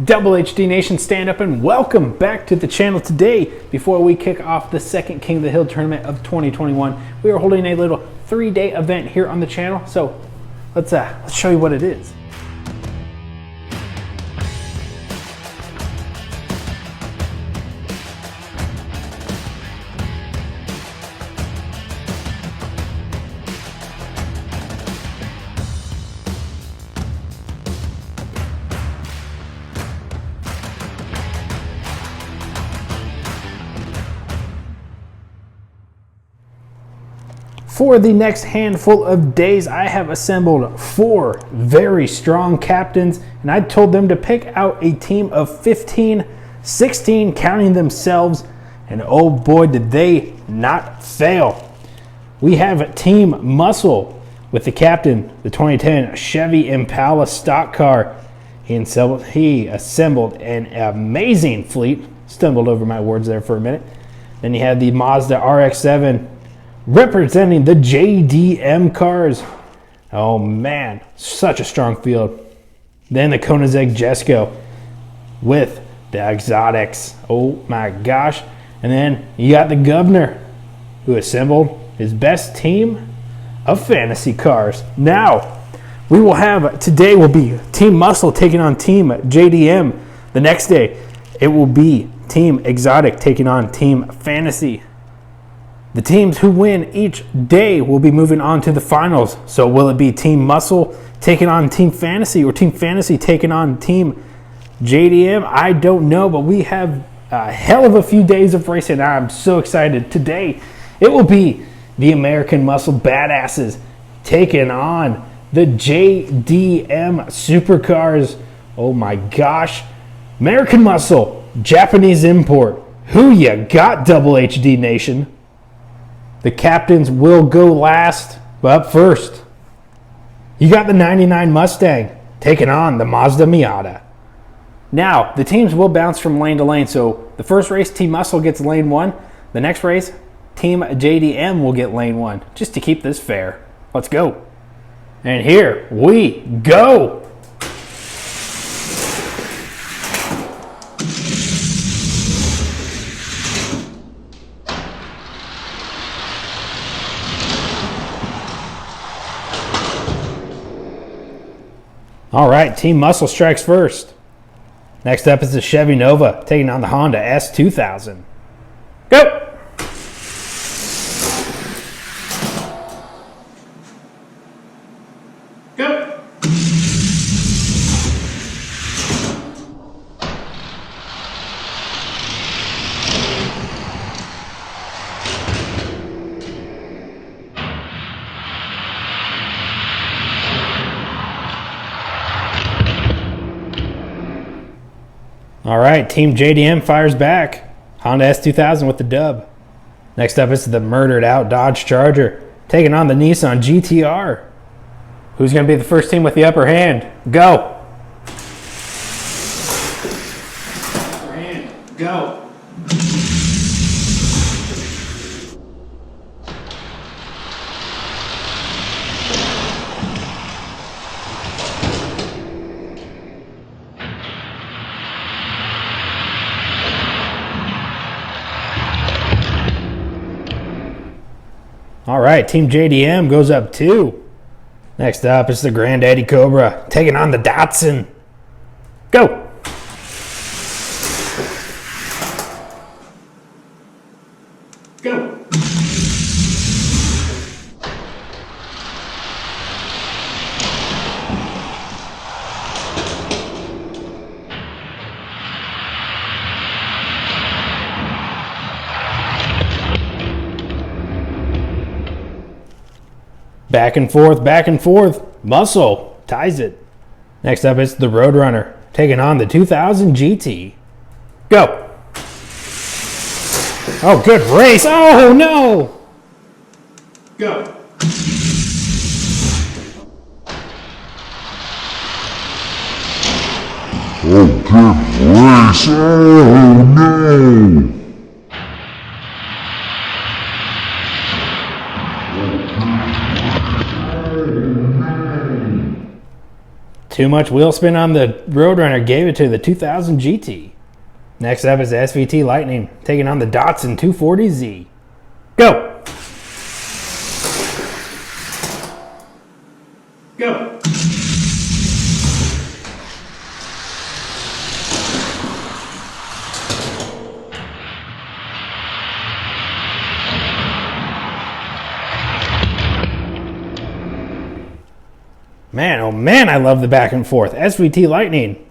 Double HD Nation, stand up and welcome back to the channel. Today, before we kick off the second King of the Hill tournament of 2021, we are holding a little 3-day event here on the channel. So let's show you what it is. For the next handful of days, I have assembled 4 very strong captains, and I told them to pick out a team of 15, 16 counting themselves, and oh boy did they not fail. We have Team Muscle with the captain, the 2010 Chevy Impala stock car. He assembled an amazing fleet. Stumbled over my words there for a minute. Then you have the Mazda RX-7 representing the JDM cars. Oh man, such a strong field. Then the Koenigsegg Jesko with the exotics. Oh my gosh. And then you got the governor who assembled his best team of fantasy cars. Now, we will have, today will be Team Muscle taking on Team JDM. The next day, it will be Team Exotic taking on Team Fantasy. The teams who win each day will be moving on to the finals. So will it be Team Muscle taking on Team Fantasy or Team Fantasy taking on Team JDM? I don't know, but we have a hell of a few days of racing. I'm so excited. Today, it will be the American Muscle Badasses taking on the JDM Supercars. Oh my gosh. American Muscle, Japanese import. Who ya got, Double HD Nation? The captains will go last, but up first, you got the 99 Mustang taking on the Mazda Miata. Now, the teams will bounce from lane to lane, so the first race, Team Muscle gets lane 1. The next race, Team JDM will get lane 1, just to keep this fair. Let's go. And here we go. All right, Team Muscle strikes first. Next up is the Chevy Nova taking on the Honda S2000. Go! Go! All right, Team JDM fires back. Honda S2000 with the dub. Next up is the murdered out Dodge Charger taking on the Nissan GTR. Who's going to be the first team with the upper hand? Go. Upper hand, go. All right, Team JDM goes up 2. Next up is the Granddaddy Cobra taking on the Datsun. Go! Go! Back and forth, back and forth. Muscle ties it. Next up is the Roadrunner taking on the 2000 GT. Go. Oh, good race. Oh, no. Go. Oh, good race. Oh, no. Too much wheel spin on the Roadrunner gave it to the 2000 GT. Next up is the SVT Lightning taking on the Datsun 240Z. Go! Go! Man, oh man, I love the back and forth. SVT Lightning.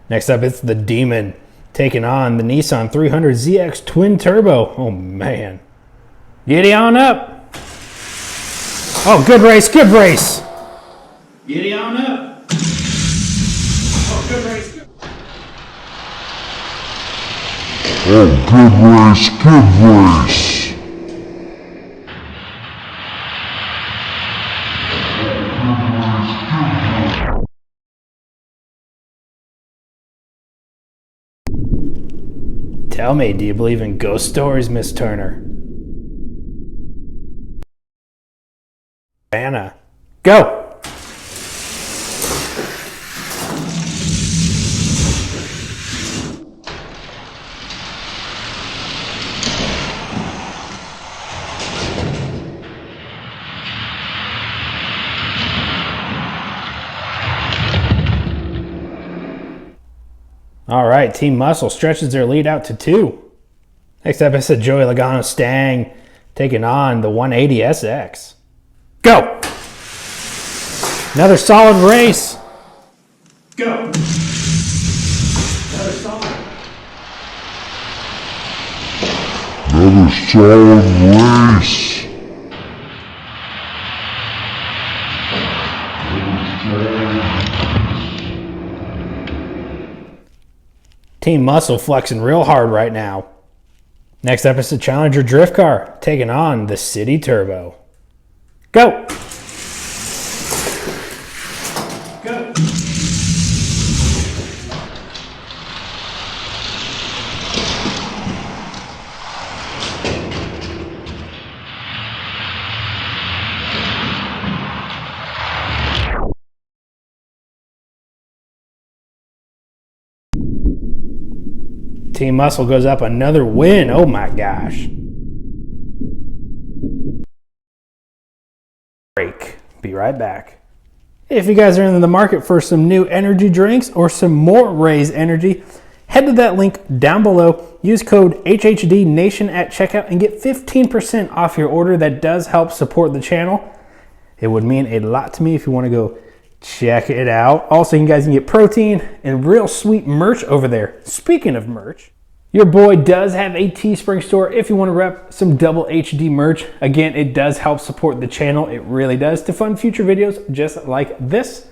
Next up, it's the Demon taking on the Nissan 300ZX Twin Turbo. Oh man. Giddy on up. Oh, good race, good race. Giddy on up. Oh, good race, good. Oh, good race, good race. Tell me, do you believe in ghost stories, Miss Turner? Anna, go! All right, Team Muscle stretches their lead out to 2. Next up is the Joey Logano Stang taking on the 180SX. Go! Another solid race. Go! Another solid. Another solid race. Team Muscle flexing real hard right now. Next up is the Challenger Drift Car taking on the City Turbo. Go! Go! Team Muscle goes up another win. Oh my gosh. Break. Be right back. If you guys are in the market for some new energy drinks or some more Raise Energy, head to that link down below. Use code HHDNation at checkout and get 15% off your order. That does help support the channel. It would mean a lot to me if you want to go check it out. Also, you guys can get protein and real sweet merch over there. Speaking of merch, your boy does have a Teespring store if you want to rep some double HD merch. Again, it does help support the channel. It really does to fund future videos just like this.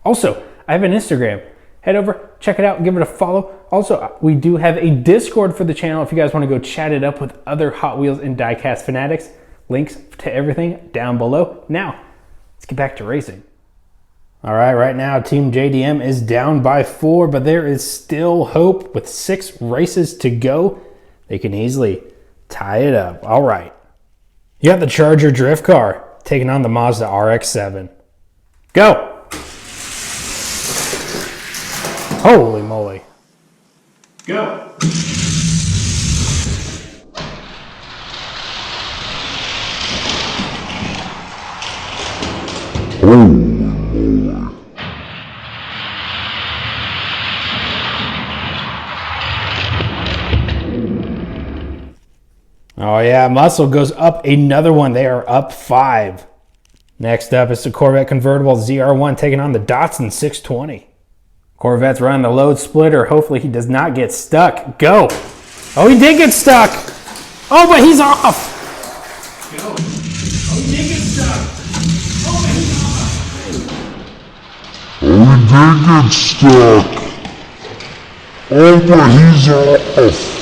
Also, I have an Instagram. Head over, check it out, give it a follow. Also, we do have a Discord for the channel if you guys want to go chat it up with other Hot Wheels and diecast fanatics. Links to everything down below. Now, let's get back to racing. All right, right now Team JDM is down by 4, but there is still hope. With 6 races to go, they can easily tie it up. All right. You got the Charger Drift Car taking on the Mazda RX-7. Go! Holy moly. Go! Oh. Oh yeah, Muscle goes up another one. They are up 5. Next up is the Corvette convertible ZR1 taking on the Datsun 620. Corvette's running the load splitter. Hopefully he does not get stuck. Go! Oh, he did get stuck! Oh, but he's off! Go! Oh, he did get stuck! Oh, but he's off! Oh, he did get stuck! Oh, but he's off!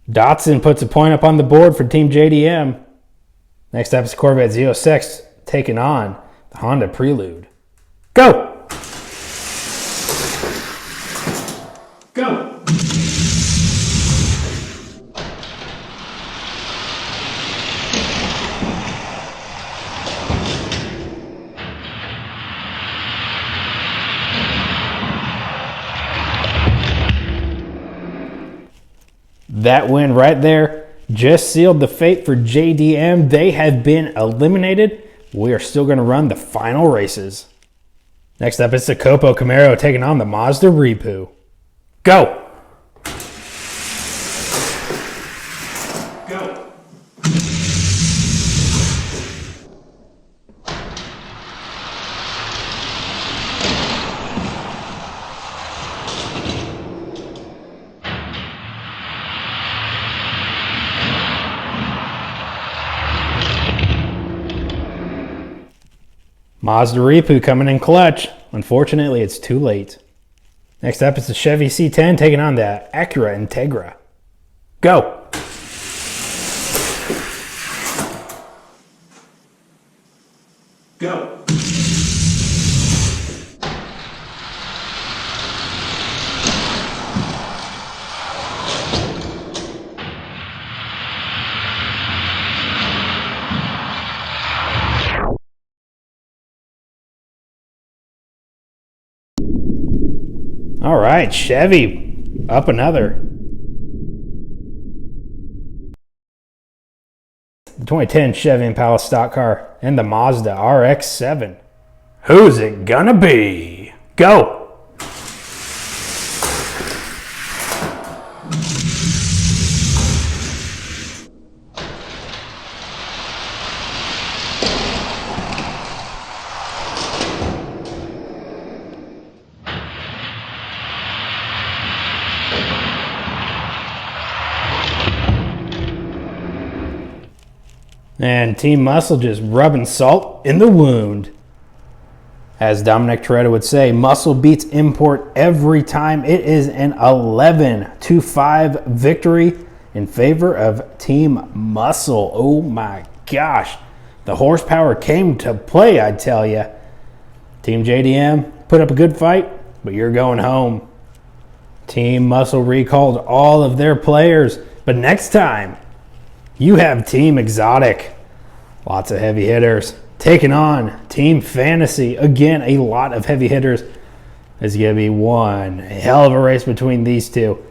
Datsun puts a point up on the board for Team JDM. Next up is Corvette Z06 taking on the Honda Prelude. Go! Go. That win right there just sealed the fate for JDM. They have been eliminated. We are still going to run the final races. Next up, it's the Copo Camaro taking on the Mazda Repu. Go! Go! Mazda Repu coming in clutch. Unfortunately, it's too late. Next up is the Chevy C10 taking on the Acura Integra. Go! Go! All right, Chevy up another. The 2010 Chevy Impala stock car and the Mazda RX-7. Who's it gonna be? Go! And Team Muscle just rubbing salt in the wound. As Dominic Toretto would say, Muscle beats Import every time. It is an 11-5 victory in favor of Team Muscle. Oh my gosh. The horsepower came to play, I tell you. Team JDM put up a good fight, but you're going home. Team Muscle recalled all of their players, but next time, you have Team Exotic. Lots of heavy hitters. Taking on Team Fantasy. Again, a lot of heavy hitters. It's going to be one hell of a race between these two.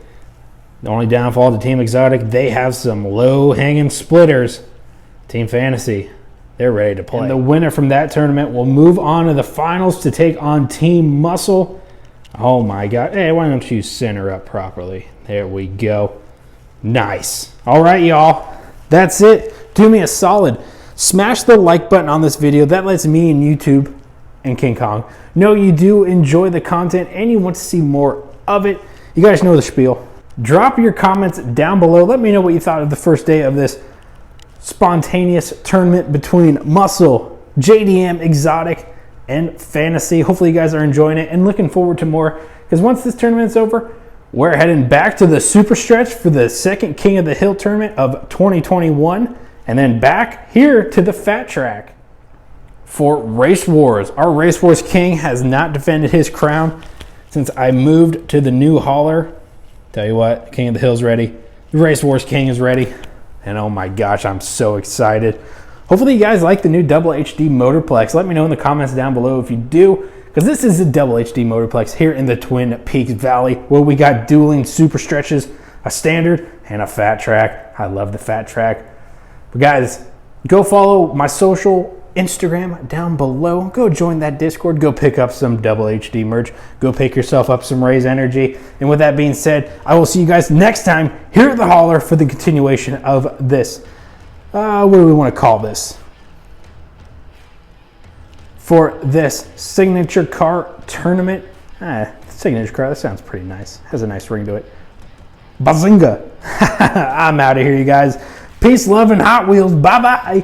The only downfall to Team Exotic, they have some low-hanging splitters. Team Fantasy, they're ready to play. And the winner from that tournament will move on to the finals to take on Team Muscle. Oh my God. Hey, why don't you center up properly? There we go. Nice. All right, y'all. That's it. Do me a solid. Smash the like button on this video. That lets me and YouTube and King Kong know you do enjoy the content and you want to see more of it. You guys know the spiel. Drop your comments down below. Let me know what you thought of the first day of this spontaneous tournament between Muscle, JDM, Exotic, and Fantasy. Hopefully you guys are enjoying it and looking forward to more, because once this tournament's over, we're heading back to the Super Stretch for the second King of the Hill tournament of 2021, and then back here to the Fat Track for Race Wars. Our Race Wars King has not defended his crown since I moved to the new hauler. Tell you what, King of the Hill's ready. The Race Wars King is ready. And oh my gosh, I'm so excited. Hopefully you guys like the new Double HD Motorplex. Let me know in the comments down below if you do, because this is a Double HD Motorplex here in the Twin Peaks Valley, where we got dueling super stretches, a standard and a Fat Track. I love the Fat Track. But guys, go follow my social Instagram down below. Go join that Discord. Go pick up some Double HD merch. Go pick yourself up some Raise Energy. And with that being said, I will see you guys next time here at the Hauler for the continuation of this. What do we want to call this? For this signature car tournament. Signature car, that sounds pretty nice. Has a nice ring to it. Bazinga. I'm out of here, you guys. Peace, love, and Hot Wheels. Bye-bye.